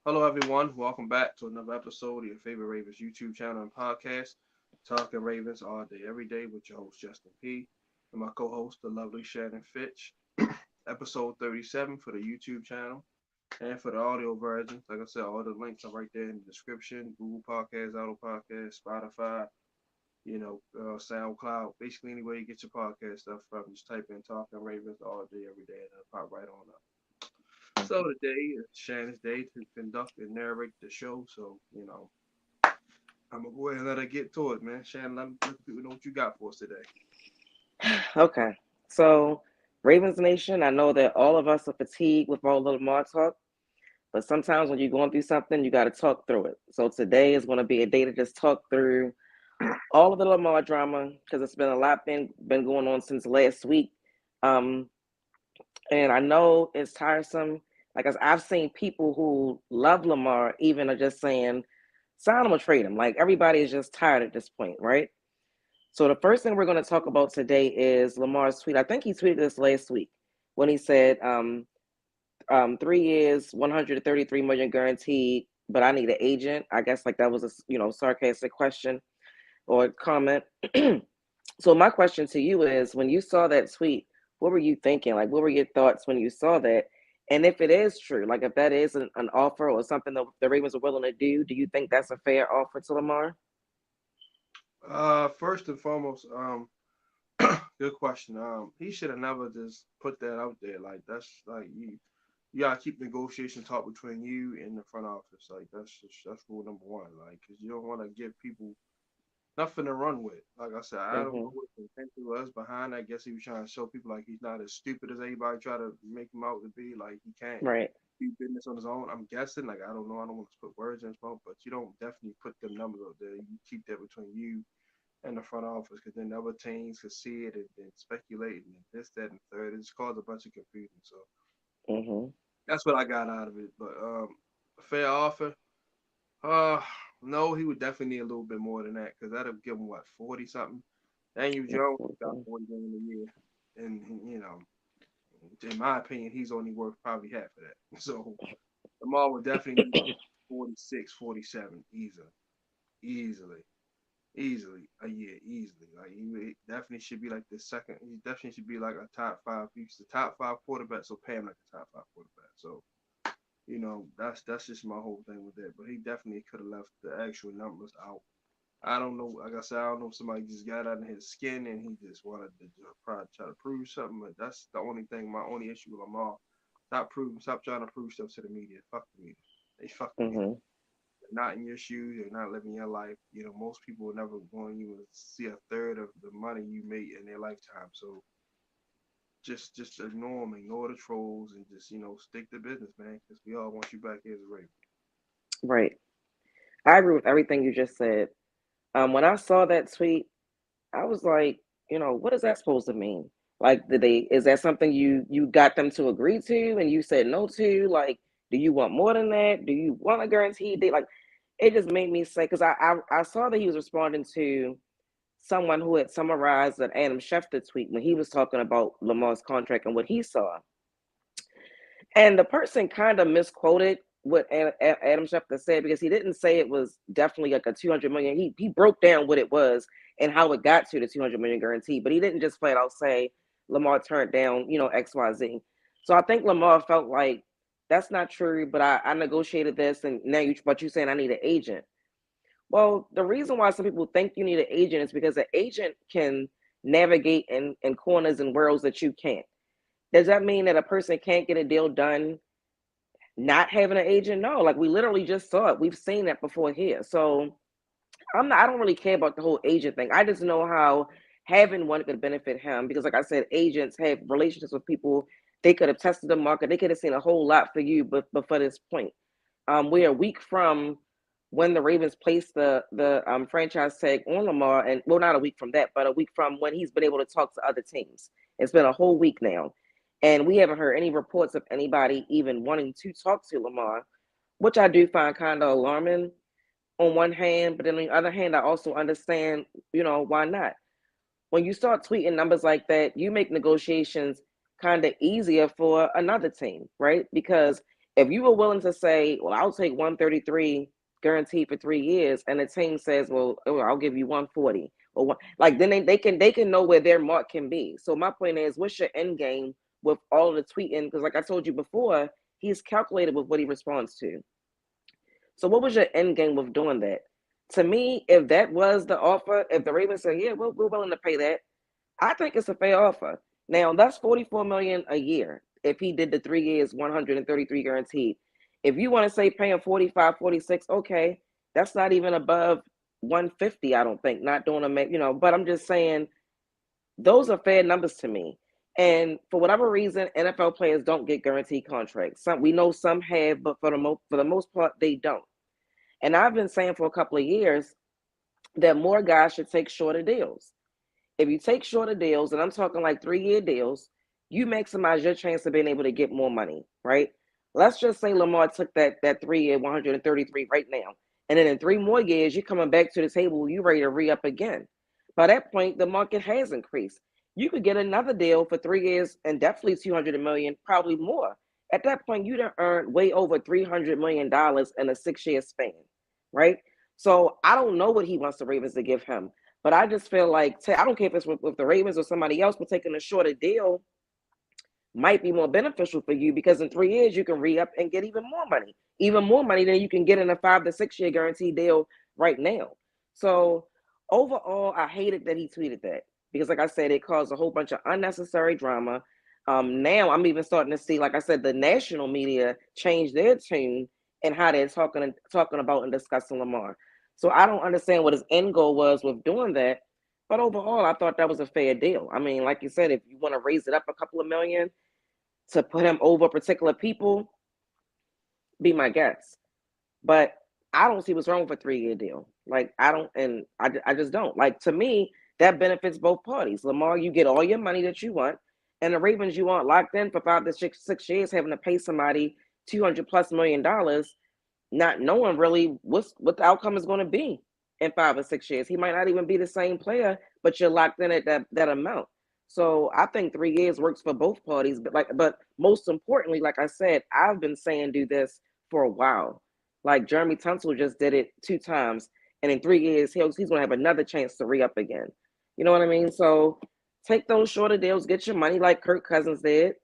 Hello, everyone. Welcome back to another episode of your favorite Ravens YouTube channel and podcast, Talking Ravens all day, every day, with your host Justin P. and my co-host, the lovely Shannon Finch. Episode 37 for the YouTube channel, and for the audio version, like I said, all the links are right there in the description: Google Podcasts, Auto Podcasts, Spotify, SoundCloud. Basically, anywhere you get your podcast stuff from, just type in Talking Ravens all day, every day, and it'll pop right on up. So today is Shannon's day to conduct and narrate the show. So, I'm gonna go ahead and let her get to it, man. Shannon, let people know what you got for us today. Okay. So, Ravens Nation, I know that all of us are fatigued with all the Lamar talk, but sometimes when you're going through something, you got to talk through it. So, today is going to be a day to just talk through all of the Lamar drama because it's been a lot been going on since last week. Um, and I know it's tiresome. Like, I've seen people who love Lamar even are just saying, sign him or trade him. Like, everybody is just tired at this point, right? So the first thing we're going to talk about today is Lamar's tweet. I think he tweeted this last week when he said, 3 years, 133 million guaranteed, but I need an agent. I guess like that was a sarcastic question or comment. So my question to you is, when you saw that tweet, what were you thinking? Like, what were your thoughts when you saw that? And if it is true, like if that is an offer or something that the Ravens are willing to do you think that's a fair offer to Lamar? First and foremost, good question. He should have never just put that out there. Like that's like you gotta keep negotiation talk between you and the front office. Like that's rule number one. Like, cause you don't want to give people nothing to run with. Like I said, I don't know Mm-hmm. what the intention was behind that. I guess he was trying to show people like he's not as stupid as everybody try to make him out to be. Like he can't Right. do business on his own. I'm guessing. Like I don't know. I don't want to put words in his mouth, but you don't definitely put them numbers up there. You keep that between you and the front office, because then other teams could see it and speculate and this, that, and third. It just caused a bunch of confusion. So Mm-hmm. that's what I got out of it. But a fair offer. Uh, no, he would definitely need a little bit more than that, because that'll give him what, 40 something. Daniel Jones got 40 million a year, and in my opinion, he's only worth probably half of that. So Lamar would definitely need 46, 47, easily, easily a year, easily. Like he definitely should be like the second. He definitely should be like a top five. He's the top five quarterback, so pay him like a top five quarterback. So that's just my whole thing with that. But he definitely could have left the actual numbers out. I don't know. Like I said, I don't know if somebody just got under his skin and he just wanted to probably try to prove something. But that's the only thing. My only issue with Lamar. Stop trying to prove stuff to the media. Fuck the media. They fuck the media. Mm-hmm. They're not in your shoes. You're not living your life. Most people will never going to even see a third of the money you made in their lifetime. So just ignore them, ignore the trolls, and just stick to business, man. Because we all want you back here as a Raven. Right. I agree with everything you just said. When I saw that tweet, I was like, what is that supposed to mean? Like, is that something you got them to agree to and you said no to? Like, do you want more than that? Do you want a guaranteed date? Like, it just made me say, because I saw that he was responding to someone who had summarized an Adam Schefter tweet when he was talking about Lamar's contract and what he saw. And the person kind of misquoted what Adam Schefter said because he didn't say it was definitely like a 200 million. He broke down what it was and how it got to the 200 million guarantee, but he didn't just flat out say Lamar turned down, XYZ. So I think Lamar felt like that's not true, but I negotiated this and but you saying I need an agent. Well, the reason why some people think you need an agent is because an agent can navigate in corners and worlds that you can't. Does that mean that a person can't get a deal done not having an agent? No, like we literally just saw it. We've seen that before here. So I don't really care about the whole agent thing. I just know how having one could benefit him because like I said, agents have relationships with people. They could have tested the market. They could have seen a whole lot for you, but for this point. We're a week from when the Ravens placed the franchise tag on Lamar, and well, not a week from that, but a week from when he's been able to talk to other teams. It's been a whole week now, and we haven't heard any reports of anybody even wanting to talk to Lamar, which I do find kind of alarming on one hand, but then on the other hand, I also understand, why not? When you start tweeting numbers like that, you make negotiations kind of easier for another team, right? Because If you were willing to say, well, I'll take 133 guaranteed for 3 years, and the team says, well, I'll give you 140 or one, like then they can know where their mark can be. So my point is, what's your end game with all of the tweeting? Because like I told you before, he's calculated with what he responds to. So what was your end game with doing that? To me, if that was the offer, if the Ravens said, yeah, we're willing to pay that, I think it's a fair offer. Now that's 44 million a year if he did the 3 years, 133 guaranteed. If you want to say paying 45, 46, okay, that's not even above 150, I don't think. Not doing but I'm just saying those are fair numbers to me. And for whatever reason, NFL players don't get guaranteed contracts. Some we know some have, but for the most part, they don't. And I've been saying for a couple of years that more guys should take shorter deals. If you take shorter deals, and I'm talking like 3 year deals, you maximize your chance of being able to get more money, right? Let's just say Lamar took that 3 year 133 right now. And then in 3 more years, you're coming back to the table, you ready to re-up again. By that point, the market has increased. You could get another deal for 3 years and definitely 200 million, probably more. At that point, you'd have earned way over $300 million in a 6 year span, right? So I don't know what he wants the Ravens to give him. But I just feel like I don't care if it's with the Ravens or somebody else, but taking a shorter deal might be more beneficial for you because in 3 years you can re up and get even more money than you can get in a 5 to 6 year guarantee deal right now. So overall, I hated that he tweeted that because, like I said, it caused a whole bunch of unnecessary drama. Now I'm even starting to see, like I said, the national media change their tune and how they're talking about and discussing Lamar. So I don't understand what his end goal was with doing that. But overall, I thought that was a fair deal. I mean, like you said, if you want to raise it up a couple of million to put him over particular people, be my guest. But I don't see what's wrong with a 3 year deal. Like, I don't, and I just don't. Like, to me, that benefits both parties. Lamar, you get all your money that you want, and the Ravens, you want locked in for 5 to 6 years, having to pay somebody 200 plus $1 million, not knowing really what the outcome is going to be in 5 or 6 years. He might not even be the same player, but you're locked in at that amount. So I think 3 years works for both parties. But most importantly, like I said, I've been saying do this for a while. Like Jeremy Tunsil just did it 2 times, and in 3 years he's going to have another chance to re up again. You know what I mean? So take those shorter deals, get your money like Kirk Cousins did,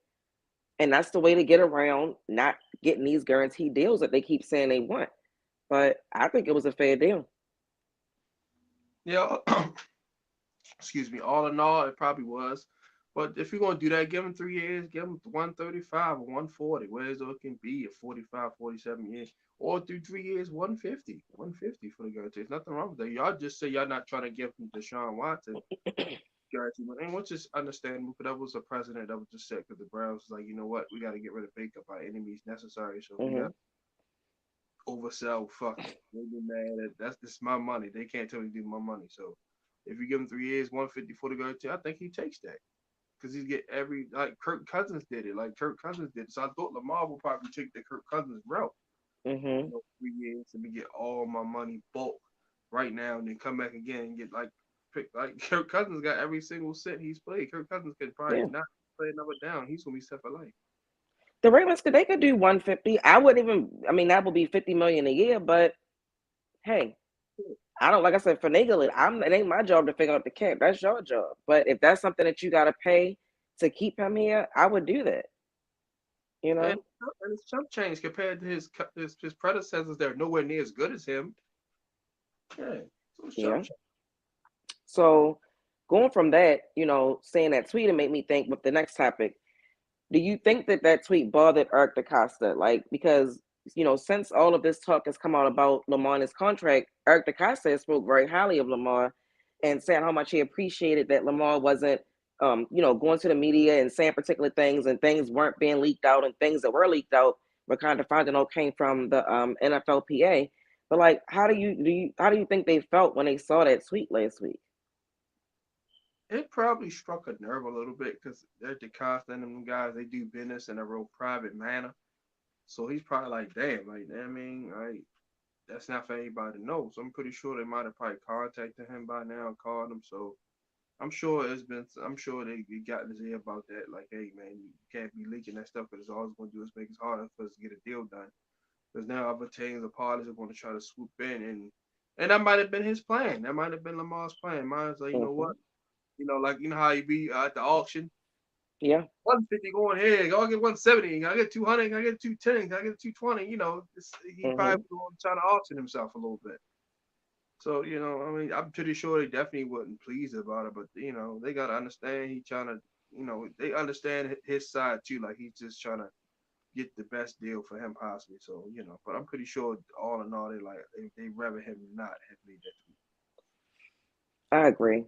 and that's the way to get around not getting these guaranteed deals that they keep saying they want. But I think it was a fair deal. Yeah, excuse me. All in all, it probably was. But if you're gonna do that, give him 3 years, give him 135 or 140, whereas it can be at 45, 47 years, or through 3 years, 150 for the guarantee. There's nothing wrong with that. Y'all just say y'all not trying to give him Deshaun Watson guarantee money, and which is understandable. But that was a president that was just set because the Browns was like, you know what, we got to get rid of Baker by any means necessary. So we got Mm-hmm. oversell. Fuck it. They be mad at that's this my money. They can't tell me to do my money. So if you give him 3 years, 150 for the guarantee, I think he takes that because he's get every like Kirk Cousins did it. Like Kirk Cousins did it. So I thought Lamar would probably take the Kirk Cousins route. Mm-hmm. 3 years, let me get all my money bulk right now, and then come back again and get like pick like Kirk Cousins got every single cent he's played. Kirk Cousins could probably Yeah. not play another down. He's gonna be set for life. The Ravens they could do 150. I wouldn't even. I mean, that would be 50 million a year. But hey, I don't like I said finagle it. It ain't my job to figure out the cap. That's your job. But if that's something that you got to pay to keep him here, I would do that. You And know? and his chump change compared to his predecessors that are nowhere near as good as him. Yeah, so it's chump Yeah. change. So going from that, saying that tweet, it made me think with the next topic. Do you think that tweet bothered Eric DeCosta? Like, because, since all of this talk has come out about Lamar and his contract, Eric DeCosta spoke very highly of Lamar and said how much he appreciated that Lamar wasn't, going to the media and saying particular things and things weren't being leaked out and things that were leaked out were kind of finding out came from the NFLPA. But like, how do you think they felt when they saw that tweet last week? It probably struck a nerve a little bit because they're DeCosta and them guys. They do business in a real private manner. So he's probably like, damn, like I mean, like that's not for anybody to know. So I'm pretty sure they might have probably contacted him by now, called him. So I'm sure they got in his ear about that. Like, hey man, you can't be leaking that stuff because all it's gonna do is make it harder for us to get a deal done. Because now other teams or parties are going to try to swoop in, and that might have been his plan. That might have been Lamar's plan. Mine's like, you know Mm-hmm. what? Like how you be at the auction. Yeah. 150 going here, I'll get 170, I get 200, I get 210, I get 220. He probably Mm-hmm. was trying to auction himself a little bit. So, I mean, I'm pretty sure they definitely wasn't pleased about it, but they gotta understand he trying to, they understand his side too. Like he's just trying to get the best deal for him possibly. So, but I'm pretty sure all in all they rather him not have made that tweet. I agree.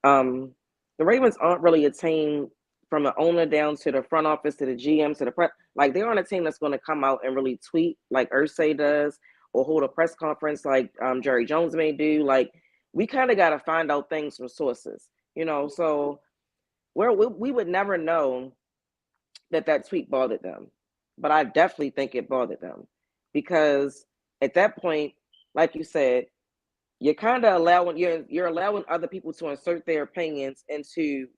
Um, the Ravens aren't really a team from the owner down to the front office to the GM to the press. Like they aren't a team that's going to come out and really tweet like Ursay does or hold a press conference like Jerry Jones may do. Like we kind of got to find out things from sources, So we would never know that tweet bothered them, but I definitely think it bothered them because at that point, like you said, you're allowing other people to insert their opinions into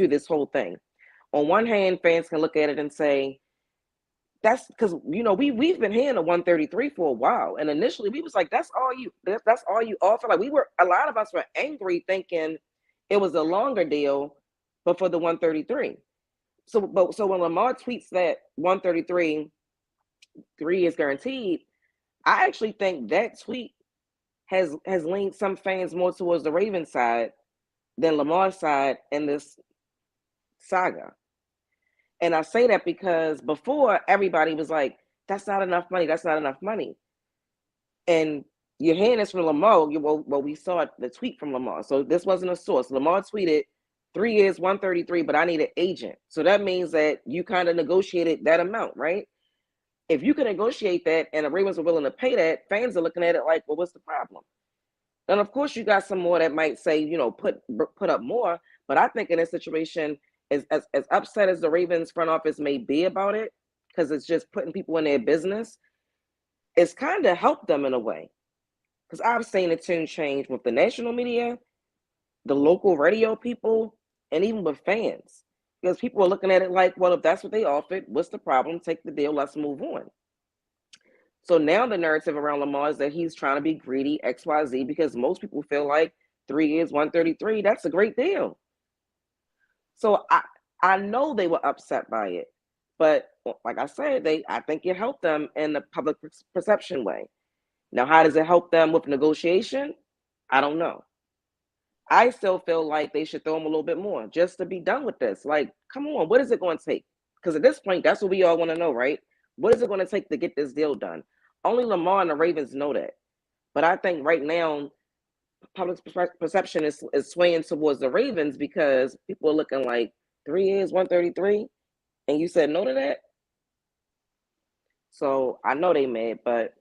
this whole thing. On one hand, fans can look at it and say that's because we've been hearing the 133 for a while, and initially we was like that's all you offer. Like a lot of us were angry thinking it was a longer deal, but for the 133. So when Lamar tweets that 133 3 is guaranteed, I actually think that tweet has leaned some fans more towards the Ravens side than Lamar's side in this saga. And I say that because before everybody was like, "That's not enough money. That's not enough money." And you're hearing this from Lamar. We saw the tweet from Lamar, so this wasn't a source. Lamar tweeted 3 years, 133, but I need an agent. So that means that you kind of negotiated that amount, right? If you can negotiate that and the Ravens are willing to pay that, fans are looking at it like, well, what's the problem? And of course, you got some more that might say, put up more. But I think in this situation, as upset as the Ravens front office may be about it, because it's just putting people in their business, it's kind of helped them in a way. Because I've seen the tune change with the national media, the local radio people, and even with fans. Because people are looking at it like, well, if that's what they offered, what's the problem? Take the deal, let's move on. So now the narrative around Lamar is that he's trying to be greedy, XYZ, because most people feel like 3 years, 133, that's a great deal. So I know they were upset by it. But like I said, I think it helped them in the public perception way. Now, how does it help them with negotiation? I don't know. I still feel like they should throw him a little bit more just to be done with this. Like, come on, what is it going to take? Because at this point, that's what we all want to know, right? What is it going to take to get this deal done? Only Lamar and the Ravens know that. But I think right now, public perception is swaying towards the Ravens because people are looking like 3 years, 133, and you said no to that. So I know they mad, but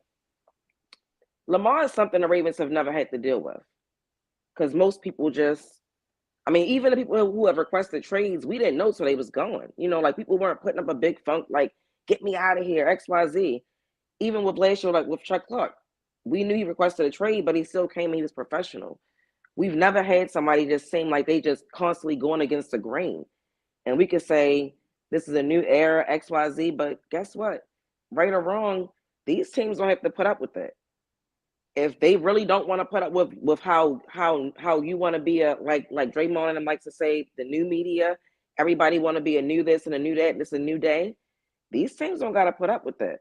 Lamar is something the Ravens have never had to deal with because most people just I mean, even the people who have requested trades, we didn't know till they was going. Like people weren't putting up a big funk like, get me out of here, XYZ. Even with last year, like with Chuck Clark, we knew he requested a trade, but he still came. He was professional. We've never had somebody just seem like they just constantly going against the grain. And we could say this is a new era, XYZ, but guess what? Right or wrong, these teams don't have to put up with it. If they really don't want to put up with how you want to be a like Draymond and them likes to say the new media, everybody want to be a new this and a new that, and it's a new day. These teams don't got to put up with it.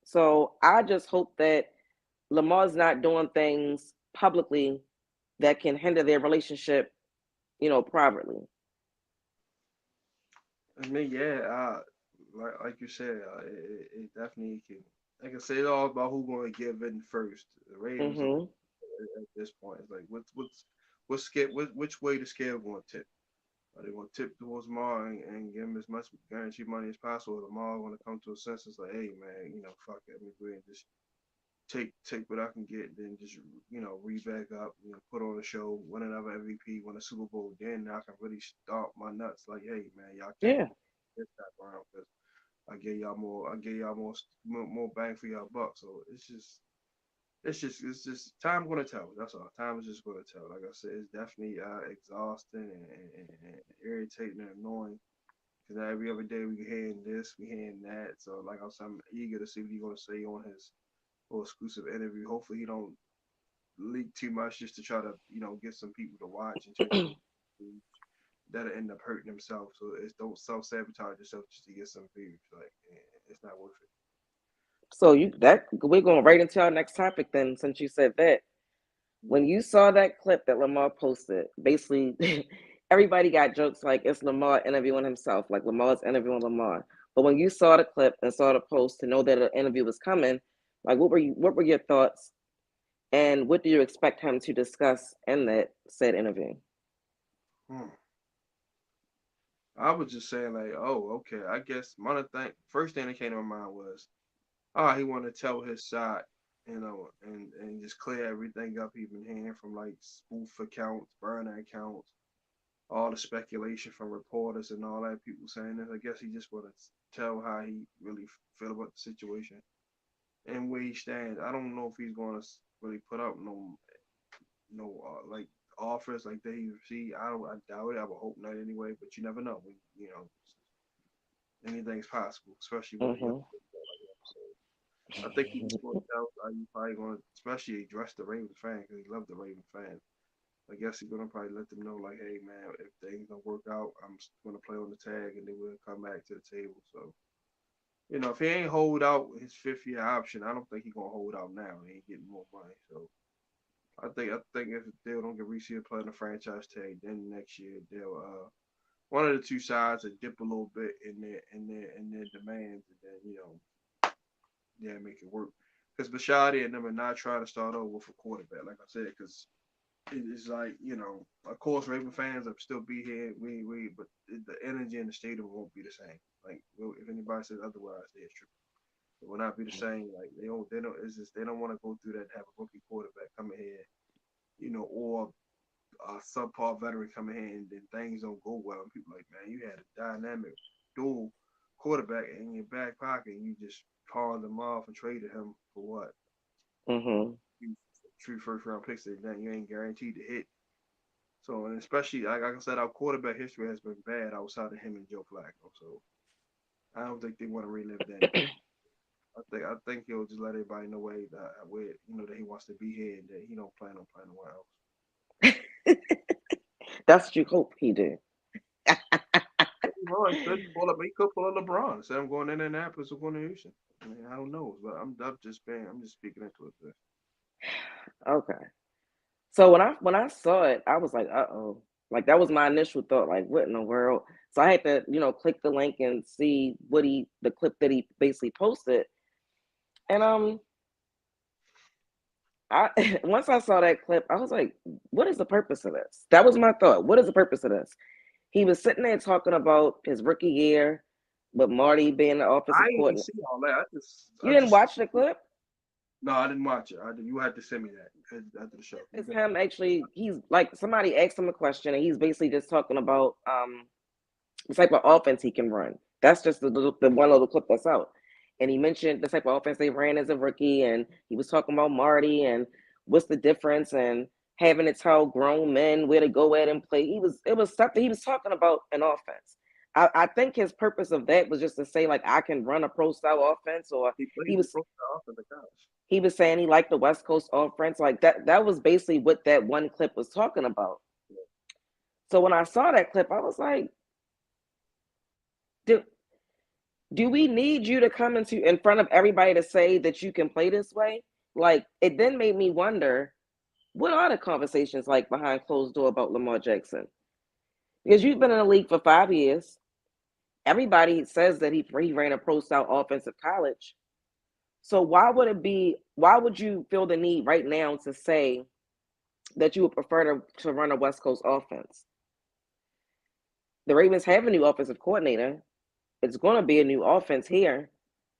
So I just hope that Lamar's not doing things publicly that can hinder their relationship, privately. I mean, yeah, like you said, it definitely can. Like I say, it's all about who's going to give in first. The Ravens are Mm-hmm. at this point. It's like what's scale, which way the scale going to tip? Are they going to tip towards Lamar and give him as much guaranteed money as possible? Or Lamar going to come to a sense, it's like, hey man, fuck it, let me go ahead and just take what I can get, then just read back up, put on a show, win another MVP, win a Super Bowl. Then I can really start my nuts. Like, hey man, y'all can't Yeah. get that round because I gave y'all more bang for y'all buck. So it's just it's just time gonna tell. That's all. Time is just gonna tell. Like I said, it's definitely exhausting and irritating and annoying. Because every other day we hearing this, we hearing that. So like I said, I'm eager to see what he's gonna say on his little exclusive interview. Hopefully he don't leak too much just to try to get some people to watch and turn people that'll end up hurting themselves. So it's don't self sabotage yourself just to get some views. Like it's not worth it. So we're going right into our next topic then, since you said that. When you saw that clip that Lamar posted, basically everybody got jokes like it's Lamar interviewing himself, like Lamar's interviewing Lamar. But when you saw the clip and saw the post to know that an interview was coming, like what were your thoughts, and what do you expect him to discuss in that said interview? Hmm. I was just saying like, oh, okay. I guess one of the first thing that came to my mind was, he wanted to tell his side, and just clear everything up he's been hearing from like spoof accounts, burner accounts, all the speculation from reporters and all that people saying this. I guess he just want to tell how he really feel about the situation and where he stands. I don't know if he's going to really put up like offers like they see. I doubt it. I would hope not anyway. But you never know. Anything's possible, especially with a young. Mm-hmm. So I think he's just going to tell. He's probably going to, especially address the Ravens fan because he loved the Ravens fan. I guess he's gonna probably let them know, like, hey man, if things don't work out, I'm gonna play on the tag, and then we'll come back to the table. So, if he ain't hold out his 5th year option, I don't think he's gonna hold out now. He ain't getting more money. So, I think if they don't get Reese play on the franchise tag, then next year they'll one of the two sides will dip a little bit in their demands, and then yeah, make it work. Because Bashadi and them are not trying to start over with a quarterback, like I said, because it's like, of course, Raven fans will still be here. But the energy in the stadium won't be the same. Like, if anybody says otherwise, they're true. It will not be the same. Like, they don't. It's just they don't want to go through that to have a rookie quarterback coming here, or a subpar veteran coming here, and then things don't go well. And people like, man, you had a dynamic dual quarterback in your back pocket, and you just pawned him off and traded him for what? Mm-hmm. True first round picks that you ain't guaranteed to hit. So, and especially like I said, our quarterback history has been bad outside of him and Joe Flacco. So I don't think they want to relive that. I think he'll just let everybody know where that he wants to be here and that he don't plan on playing nowhere else. That's what you hope he do. Well, he could pull a LeBron. Say I'm going to Indianapolis or going to Houston. I mean, I don't know, but I'm just speaking into it. Okay. So when I saw it, I was like, uh-oh. Like that was my initial thought, like, what in the world? So I had to, click the link and see the clip that he basically posted. And I once I saw that clip, I was like, what is the purpose of this? That was my thought. What is the purpose of this? He was sitting there talking about his rookie year, with Marty being the I offensive didn't even coordinator. see all that. You I didn't just watch the clip? no, I didn't watch it. You had to send me that after the show. It's him actually. He's like, somebody asked him a question, and he's basically just talking about the type of offense he can run. That's just the one little clip that's out. And he mentioned the type of offense they ran as a rookie, and he was talking about Marty and what's the difference, and having to tell grown men where to go at and play. It was stuff that he was talking about an offense. I think his purpose of that was just to say, like, I can run a pro style offense, or He he played the was pro style off in the college. he was saying he liked the West Coast offense. Like that was basically what that one clip was talking about. So when I saw that clip, I was like, do, do we need you to come in front of everybody to say that you can play this way? Like, it then made me wonder, what are the conversations like behind closed door about Lamar Jackson? Because you've been in the league for 5 years. Everybody says that he ran a pro style offensive college. So why would you feel the need right now to say that you would prefer to run a West Coast offense? The Ravens have a new offensive coordinator. It's going to be a new offense here.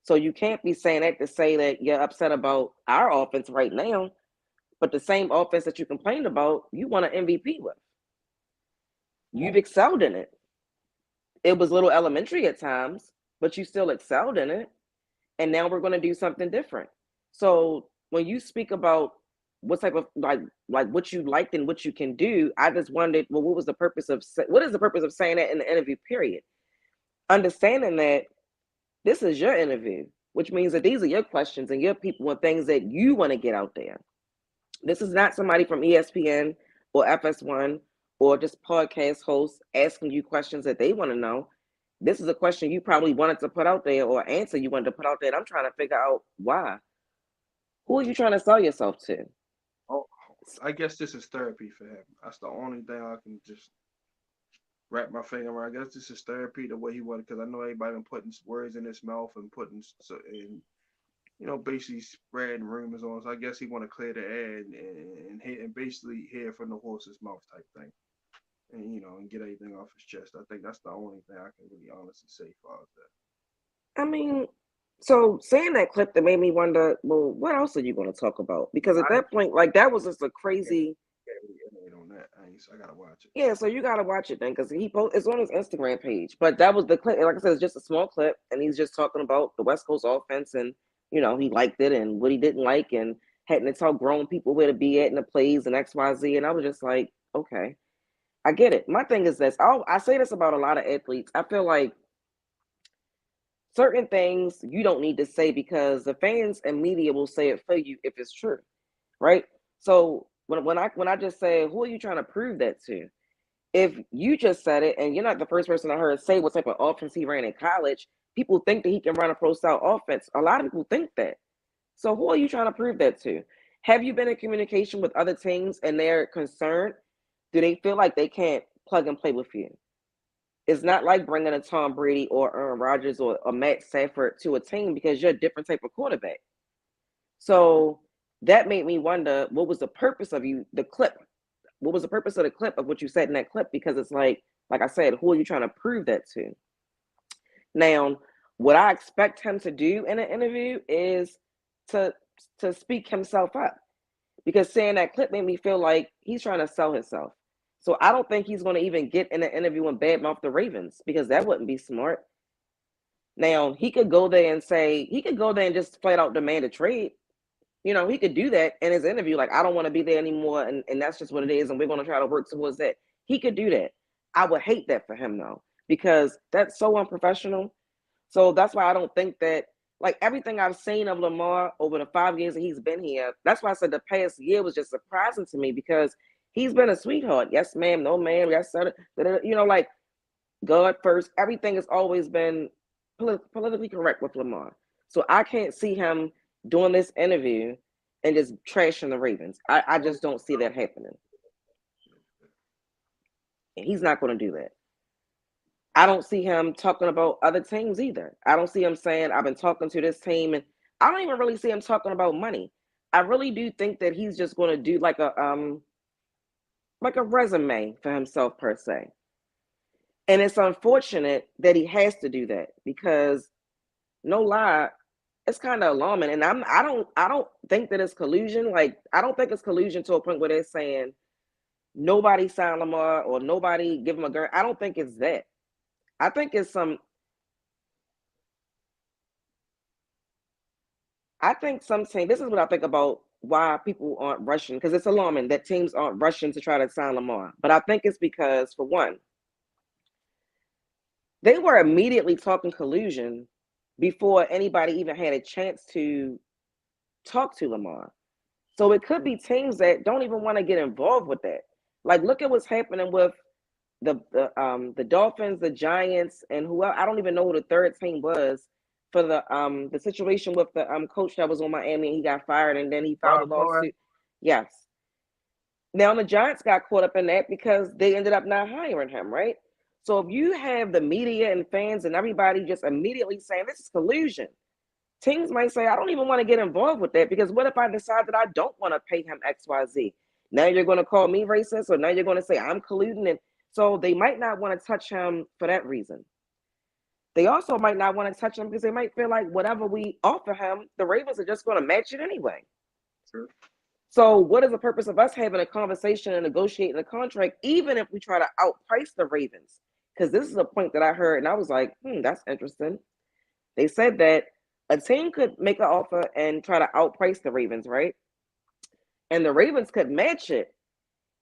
So you can't be saying that to say that you're upset about our offense right now, but the same offense that you complained about, you want an MVP with. You've excelled in it. It was a little elementary at times, but you still excelled in it. And now we're going to do something different. So when you speak about what type of like what you liked and what you can do, I just wondered, well, what is the purpose of saying that in the interview period? Understanding that this is your interview, which means that these are your questions and your people and things that you want to get out there. This is not somebody from ESPN or FS1 or just podcast hosts asking you questions that they want to know. This is a question you probably wanted to put out there or answer you wanted to put out there. And I'm trying to figure out why. Who are you trying to sell yourself to? Oh, I guess this is therapy for him. That's the only thing I can just wrap my finger around. I guess this is therapy the way he wanted, because I know everybody been putting words in his mouth and putting so and basically spreading rumors on. So I guess he want to clear the air and basically hear from the horse's mouth type thing, and get everything off his chest. I think that's the only thing I can really honestly say for that. I mean, so saying that clip that made me wonder, well, what else are you going to talk about? Because at that point, like that was just a crazy. On that, I gotta watch it. Yeah, so you gotta watch it then, because it's on his Instagram page. But that was the clip. Like I said, it's just a small clip, and he's just talking about the West Coast offense, and he liked it and what he didn't like, and having to tell grown people where to be at in the plays and XYZ. And I was just like, okay, I get it. My thing is this. I say this about a lot of athletes. I feel like certain things you don't need to say because the fans and media will say it for you if it's true, right? So when I just say, who are you trying to prove that to? If you just said it and you're not the first person I heard say what type of offense he ran in college, people think that he can run a pro style offense. A lot of people think that. So who are you trying to prove that to? Have you been in communication with other teams and they're concerned? Do they feel like they can't plug and play with you? It's not like bringing a Tom Brady or Aaron Rodgers or a Matt Stafford to a team because you're a different type of quarterback. So that made me wonder, what was the purpose of the clip? What was the purpose of the clip of what you said in that clip? Because it's like I said, who are you trying to prove that to? Now, what I expect him to do in an interview is to speak himself up. Because saying that clip made me feel like he's trying to sell himself. So I don't think he's going to even get in an interview and badmouth the Ravens, because that wouldn't be smart. Now, he could go there and just flat out demand a trade. He could do that in his interview, like, I don't want to be there anymore, and that's just what it is, and we're going to try to work towards that. He could do that. I would hate that for him, though, because that's so unprofessional. So that's why I don't think that, like, everything I've seen of Lamar over the 5 years that he's been here, that's why I said the past year was just surprising to me, because he's been a sweetheart. Yes, ma'am. No, ma'am. Yes, sir. Like, God first. Everything has always been politically correct with Lamar. So I can't see him doing this interview and just trashing the Ravens. I just don't see that happening. And he's not going to do that. I don't see him talking about other teams either. I don't see him saying, I've been talking to this team, and I don't even really see him talking about money. I really do think that he's just going to do like a resume for himself, per se. And it's unfortunate that he has to do that, because, no lie, it's kind of alarming. And I don't think that it's collusion. Like, I don't think it's collusion to a point where they're saying nobody signed Lamar or nobody give him a girl. I don't think it's that. I think it's some team. This is what I think about why people aren't rushing, because it's alarming that teams aren't rushing to try to sign Lamar. But I think it's because, for one, they were immediately talking collusion before anybody even had a chance to talk to Lamar. So it could be teams that don't even want to get involved with that. Like, look at what's happening with the Dolphins, the Giants, and whoever. I don't even know who the third team was for the situation with the coach that was on Miami, and he got fired, and then he filed a lawsuit. Yes. Now the Giants got caught up in that because they ended up not hiring him, right? So if you have the media and fans and everybody just immediately saying this is collusion, teams might say, I don't even want to get involved with that, because what if I decide that I don't want to pay him XYZ? Now you're going to call me racist, or now you're going to say I'm colluding. And so they might not want to touch him for that reason. They also might not want to touch him because they might feel like whatever we offer him, the Ravens are just going to match it anyway. Sure. So what is the purpose of us having a conversation and negotiating a contract, even if we try to outprice the Ravens? Because this is a point that I heard, and I was like, that's interesting. They said that A team could make an offer and try to outprice the Ravens, right? And the Ravens could match it.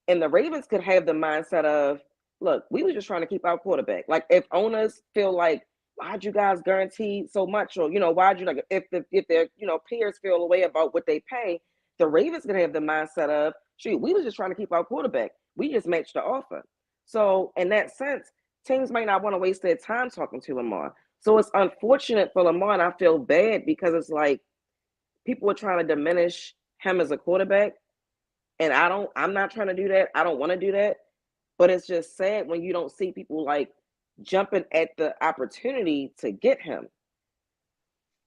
And the Ravens could have the mindset of, look, we were just trying to keep our quarterback. Like if owners feel like, why'd you guys guarantee so much? Or, why'd you like if their, peers feel a way about what they pay, the Ravens gonna have the mindset of, shoot, we was just trying to keep our quarterback. We just matched the offer. So in that sense, teams might not want to waste their time talking to Lamar. So it's unfortunate for Lamar, and I feel bad because it's like people are trying to diminish him as a quarterback. And I'm not trying to do that. I don't want to do that. But it's just sad when you don't see people like jumping at the opportunity to get him.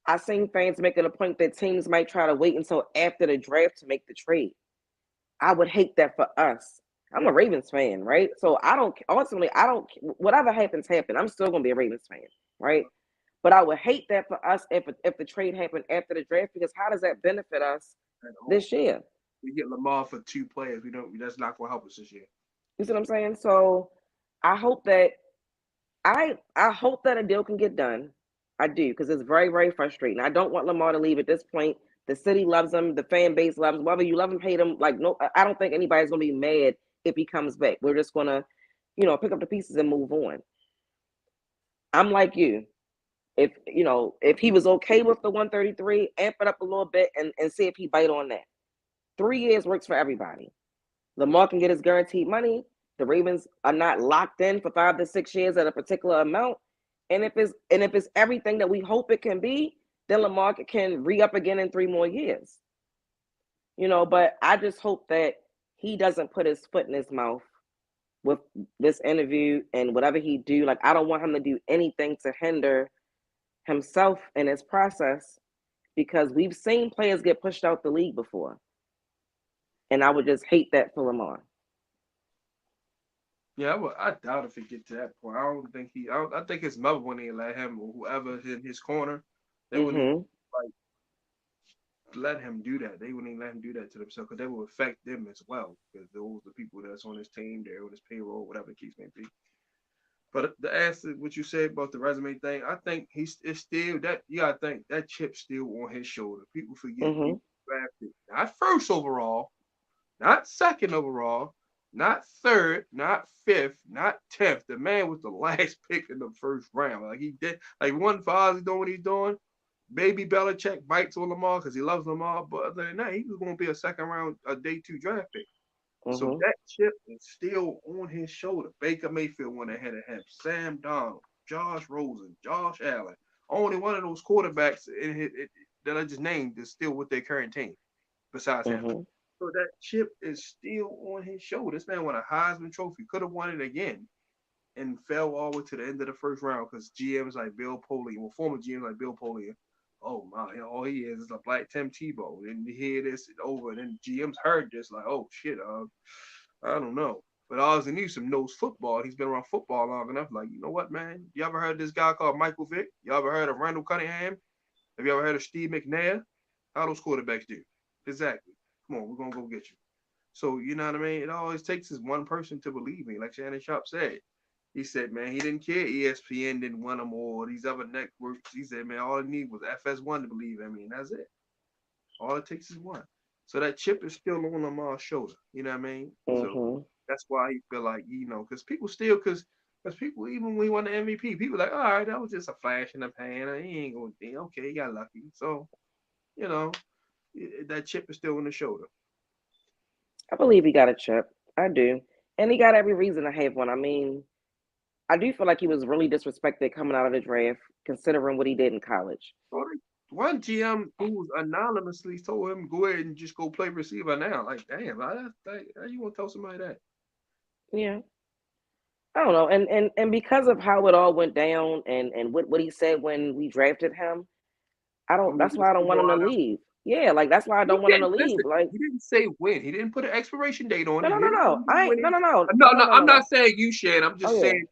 I've seen fans making a point that teams might try to wait until after the draft to make the trade. I would hate that for us. I'm a Ravens fan, right? So I don't, whatever happens, happen. I'm still going to be a Ravens fan, right? But I would hate that for us if the trade happened after the draft, because how does that benefit us this year? We get Lamar for 2 players. We don't. That's not going to help us this year. You see what I'm saying? So I hope that I hope that a deal can get done. I do, because it's very, very frustrating. I don't want Lamar to leave at this point. The city loves him. The fan base loves him. Whether you love him, hate him, like no, I don't think anybody's gonna be mad if he comes back. We're just gonna, pick up the pieces and move on. I'm like you. If he was okay with the 133, amp it up a little bit and see if he bite on that. 3 years works for everybody. Lamar can get his guaranteed money. The Ravens are not locked in for 5 to 6 years at a particular amount. And if it's everything that we hope it can be, then Lamar can re-up again in 3 more years. But I just hope that he doesn't put his foot in his mouth with this interview and whatever he do. Like, I don't want him to do anything to hinder himself in his process, because we've seen players get pushed out the league before. And I would just hate that for Lamar. Yeah, I doubt if it get to that point. I don't think he. I think his mother wouldn't even let him, or whoever in his corner, they wouldn't even, like let him do that. They wouldn't even let him do that to themselves, because that would affect them as well. Because those are the people that's on his team, they're on his payroll, whatever the case may be. But the answer, what you said about the resume thing, I think it's still that you gotta think that chip's still on his shoulder. People forget he drafted not first overall, not second overall, not third, not fifth, not 10th. The man was the last pick in the first round. Like he did, like one for Ozzy doing what he's doing. Maybe Belichick bites on Lamar because he loves Lamar, but other than that, he was going to be a second round, a day 2 draft pick. So that chip is still on his shoulder. Baker Mayfield went ahead of him. Sam Darnold, Josh Rosen, Josh Allen. Only one of those quarterbacks that I just named is still with their current team, besides him. So that chip is still on his shoulder. This man won a Heisman Trophy. Could have won it again, and fell all the way to the end of the first round because GMs like Bill Polian, former GMs like Bill Polian. Oh my, all he is a black Tim Tebow. And you hear this over, and then GMs heard this like, oh shit, I don't know. But Ozzie Newsome knows football. He's been around football long enough. Like, you know what, man? You ever heard of this guy called Michael Vick? You ever heard of Randall Cunningham? Have you ever heard of Steve McNair? How those quarterbacks do? Exactly. Come on, we're gonna go get you. So you know what I mean? It always takes is one person to believe me, like Shannon Sharp said. He said, man, he didn't care. ESPN didn't want him or these other networks. He said, man, all he needed was FS1 to believe in me, and that's it. All it takes is one. So that chip is still on Lamar's shoulder. You know what I mean? So that's why he feel like, because people still, because people, even when he won the MVP, people like, all right, that was just a flash in the pan. He ain't going to think, okay, he got lucky. So, that chip is still on the shoulder. I believe he got a chip. I do. And he got every reason to have one. I mean, I do feel like he was really disrespected coming out of the draft, considering what he did in college. One GM who anonymously told him go ahead and just go play receiver now. Like, damn, how you want to tell somebody that? Yeah. I don't know. And because of how it all went down and what he said when we drafted him, that's why I don't want him to leave. Yeah, like that's why I don't want him to leave. Like, he didn't say when. He didn't put an expiration date on it. No. I'm not saying you, Shan. I'm just saying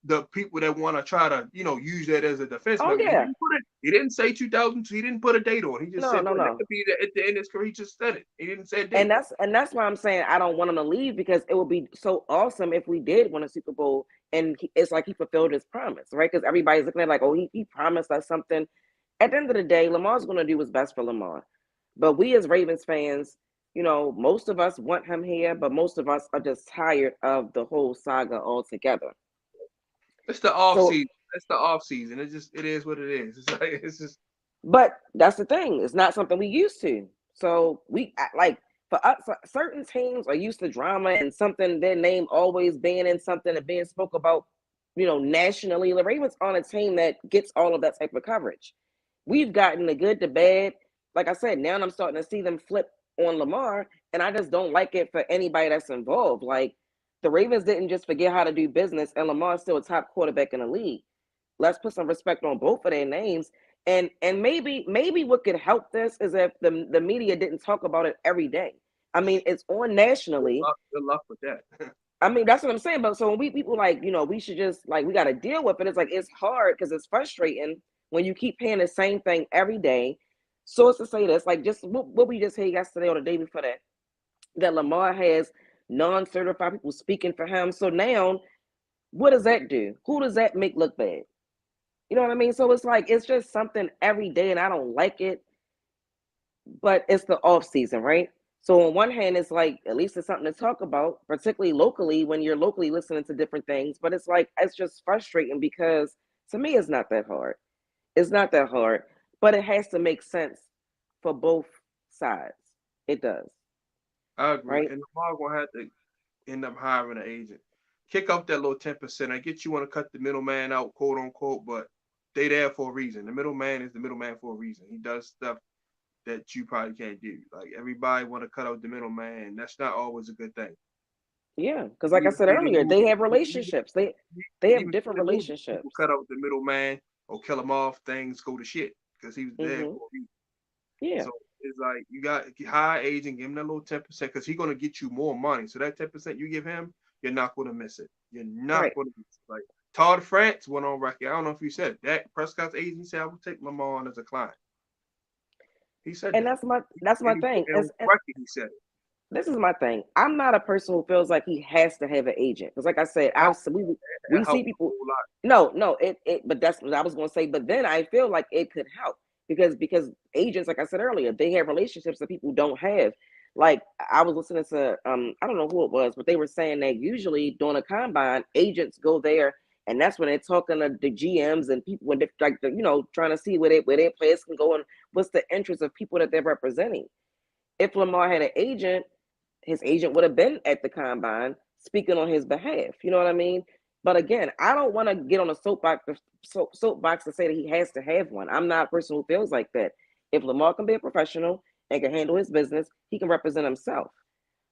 the people that want to try to, use that as a defense. Oh, yeah. He didn't say 2002. He didn't put a date on it. He just said that could be at the end of his career. He just said it. He didn't say a date. And that's why I'm saying I don't want him to leave, because it would be so awesome if we did win a Super Bowl and it's like he fulfilled his promise, right? Because everybody's looking at like, oh, he promised us something. at the end of the day, Lamar's going to do what's best for Lamar. But we as Ravens fans, most of us want him here, but most of us are just tired of the whole saga altogether. It's the off So, season. It's the off season. It is what it is. It's like it's just but that's the thing. It's not something we used to. So like for us, certain teams are used to drama and something, their name always being in something and being spoke about, nationally. The Ravens aren't a team that gets all of that type of coverage. We've gotten the good, the bad. Like I said, now I'm starting to see them flip on Lamar, and I just don't like it for anybody that's involved. Like the Ravens didn't just forget how to do business, and Lamar's still a top quarterback in the league. Let's put some respect on both of their names. And maybe what could help this is if the media didn't talk about it every day. I mean, it's on nationally. good luck with that. I mean, that's what I'm saying. But so when people like, we should just like we got to deal with it. It's like it's hard because it's frustrating when you keep paying the same thing every day. So it's to say this, like just what we just heard yesterday or the day before that Lamar has non-certified people speaking for him. So now, what does that do? Who does that make look bad? You know what I mean? So it's like it's just something every day, and I don't like it. But it's the off season, right? So on one hand, it's like at least it's something to talk about, particularly locally when you're locally listening to different things. But it's like it's just frustrating because to me, it's not that hard. It's not that hard, but it has to make sense for both sides. It does, I agree. right? And Lamar gonna have to end up hiring an agent. Kick up that little 10%. I get you want to cut the middleman out, quote unquote, but they there for a reason. The middleman is the middleman for a reason. He does stuff that you probably can't do. Like everybody want to cut out the middleman. That's not always a good thing. Yeah, because like I said earlier, they have relationships. They have Even different the movie, people relationships. cut out the middleman or kill him off. Things go to shit because he was there Hmm. for a reason. Yeah, So it's like you got high agent, give him that little 10% because he's gonna get you more money. So that 10% you give him, you're not gonna miss it. You're not right. gonna miss it. Like Todd France went on record. I don't know if you said it. Dak Prescott's agent said I will take Lamar on as a client. He said And that. that's my And he put thing. it on record. He said it. This is my thing. I'm not a person who feels like he has to have an agent because, like I said, No, we that see helps a people. whole lot. No, it. But that's what I was going to say. But then I feel like it could help because agents, like I said earlier, they have relationships that people don't have. Like I was listening to I don't know who it was, but they were saying that usually during a combine, agents go there. And that's when they're talking to the GMs and people when they're like trying to see where their players can go and what's the interest of people that they're representing. If Lamar had an agent, his agent would have been at the combine speaking on his behalf. You know what I mean? But again, I don't want to get on a soapbox to say that he has to have one. I'm not a person who feels like that. If Lamar can be a professional and can handle his business, he can represent himself.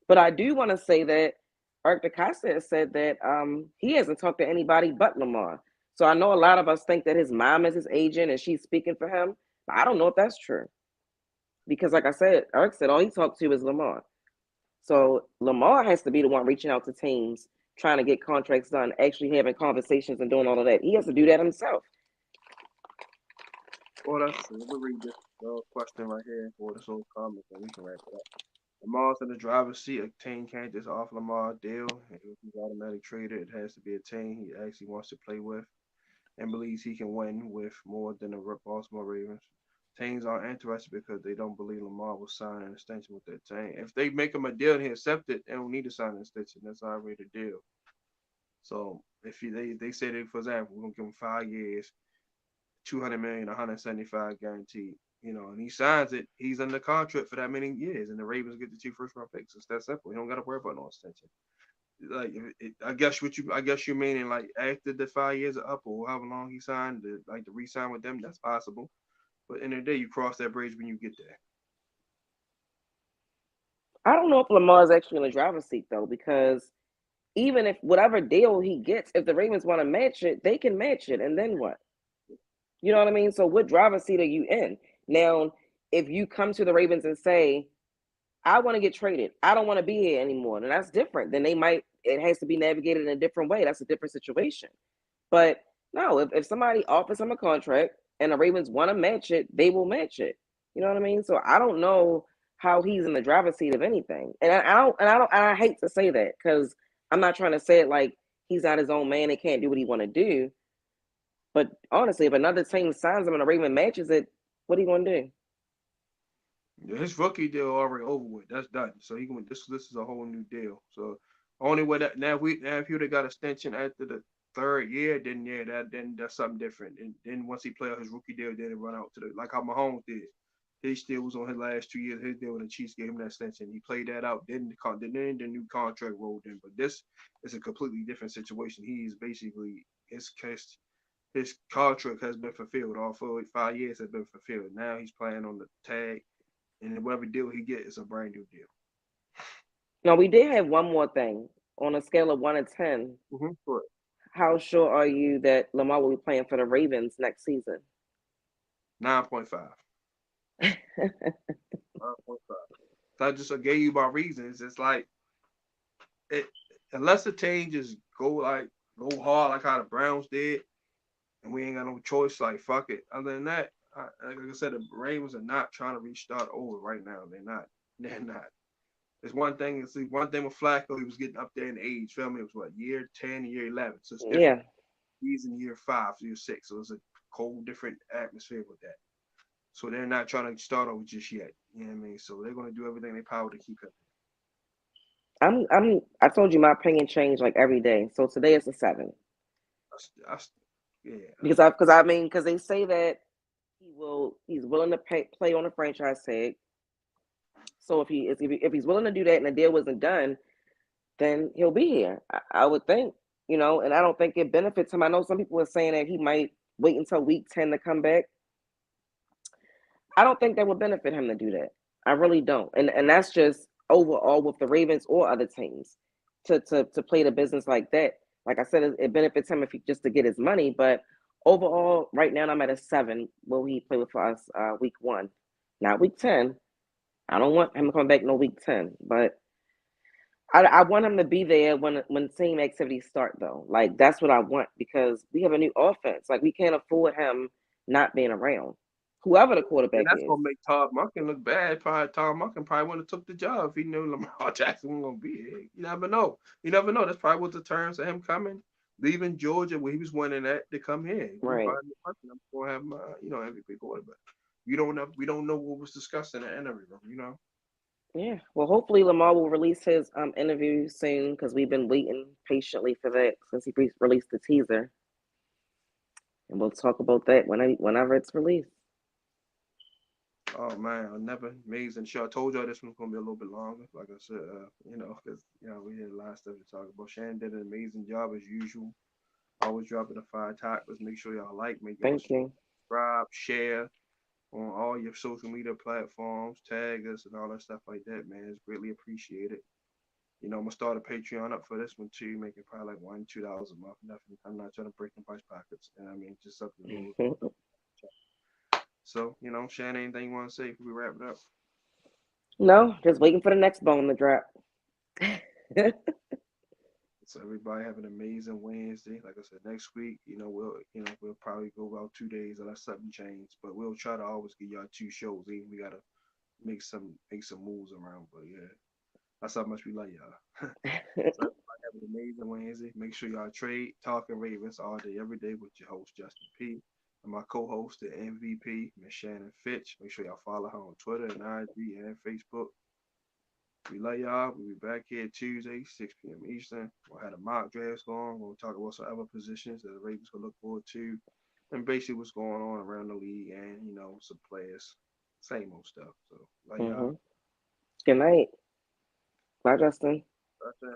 But I do want to say that Eric DeCosta has said that he hasn't talked to anybody but Lamar. So I know a lot of us think that his mom is his agent and she's speaking for him. But I don't know if that's true because, like I said, Eric said all he talked to is Lamar. So Lamar has to be the one reaching out to teams, trying to get contracts done, actually having conversations and doing all of that. He has to do that himself. Well, that's true. We'll read this question right here for this whole comment and we can wrap it up. Lamar's in the driver's seat. A team can't just offer Lamar a deal. If he's automatically traded, it has to be a team he actually wants to play with and believes he can win with more than the Baltimore Ravens. Teams aren't interested because they don't believe Lamar will sign an extension with their team. If they make him a deal and he accepts it, they don't need to sign an extension. That's already the deal. So if they say that, for example, we're gonna give him 5 years, 200 million, 175 guaranteed. And he signs it. He's under contract for that many years, and the Ravens get the 2 first-round picks. It's that simple. He don't got to worry about no extension. Like, I guess you're meaning like after the 5 years are up or however long he signed, to re-sign with them. That's possible. But in the day, you cross that bridge when you get there. I don't know if Lamar's actually in the driver's seat though, because even if whatever deal he gets, if the Ravens want to match it, they can match it, and then what? You know what I mean? So what driver's seat are you in? Now, if you come to the Ravens and say, I want to get traded, I don't want to be here anymore, then that's different. Then it has to be navigated in a different way. That's a different situation. But no, if somebody offers him a contract and the Ravens want to match it, they will match it. You know what I mean? So I don't know how he's in the driver's seat of anything. And I hate to say that because I'm not trying to say it like he's not his own man and can't do what he want to do. But honestly, if another team signs him and a Raven matches it, What are you gonna do? Yeah, his rookie deal already over with. That's done. So he can this is a whole new deal. So only way that now if he would have got extension after the third year, then yeah, then that's something different. And then once he played out his rookie deal, then it run out to the like how Mahomes did. He still was on his last 2 years. His deal with the Chiefs gave him that extension. He played that out. Then the new contract rolled in. But this is a completely different situation. He's basically his contract has been fulfilled. All 5 years has been fulfilled. Now he's playing on the tag, and whatever deal he get is a brand new deal. Now we did have one more thing. On a scale of 1 to 10, Correct. how sure are you that Lamar will be playing for the Ravens next season? 9.5. 9.5. So I just gave you my reasons. It's like it unless the team just go hard like how the Browns did, and we ain't got no choice. Like fuck it. Other than that, like I said, the Ravens are not trying to restart over right now. They're not. They're not. It's one thing. It's one thing with Flacco. He was getting up there in age. Feel me? It was what year 10, year 11. So it's different. Yeah, He's in year 5, year 6. So it's a whole different atmosphere with that. So they're not trying to start over just yet. You know what I mean? So they're going to do everything they power to keep it. I told you my opinion changed like every day. So today it's a 7. Yeah. Because they say that he's willing to play on a franchise tag. So if he's willing to do that and the deal wasn't done, then he'll be here. I would think, and I don't think it benefits him. I know some people are saying that he might wait until week 10 to come back. I don't think that would benefit him to do that. I really don't. And that's just overall with the Ravens or other teams to play the business like that. Like I said, it benefits him if he just to get his money. But overall, right now I'm at a 7. Will he play with us week 1, not week 10? I don't want him to come back no week 10, but I want him to be there when team activities start though. Like that's what I want because we have a new offense. Like we can't afford him not being around. Whoever the And quarterback that's is. gonna make Todd Monken look bad. Probably Todd Monken probably wouldn't have took the job if he knew Lamar Jackson was gonna be here. You never know. You never know. That's probably what the terms of him coming, leaving Georgia where he was winning at to come here. He Right. probably I'm gonna have my MVP quarterback. We don't know what was discussed in the interview room. Yeah. Well, hopefully Lamar will release his interview soon because we've been waiting patiently for that since he released the teaser, and we'll talk about that whenever it's released. Oh man, another amazing show. I told y'all this one's gonna be a little bit longer. Like I said, because we had a lot of stuff to talk about. Shannon did an amazing job as usual. Always dropping the fire topics. Make sure y'all make y'all Thank you. subscribe, share on all your social media platforms, tag us and all that stuff like that, man. It's greatly appreciated. I'm gonna start a Patreon up for this one too, making probably like $1, $2 a month. Nothing. I'm not trying to break anybody's pockets. And I mean, just something little. So, Shannon, anything you want to say before we wrap it up? No, just waiting for the next bone to drop. So everybody have an amazing Wednesday. Like I said, next week, we'll probably go about 2 days unless something changes. But we'll try to always give y'all 2 shows. Even we gotta make some moves around. But yeah, that's how much we love y'all. So everybody have an amazing Wednesday. Make sure y'all trade talking Ravens all day, every day with your host Justin P. And my co-host, the MVP, Miss Shannon Finch. Make sure y'all follow her on Twitter and IG and Facebook. We love y'all. We'll be back here Tuesday, 6 p.m. Eastern. We'll have a mock drafts going. We'll talk about some other positions that the Ravens will look forward to. And basically what's going on around the league and, some players. Same old stuff. So, love y'all. Good night. Bye, Justin. Bye,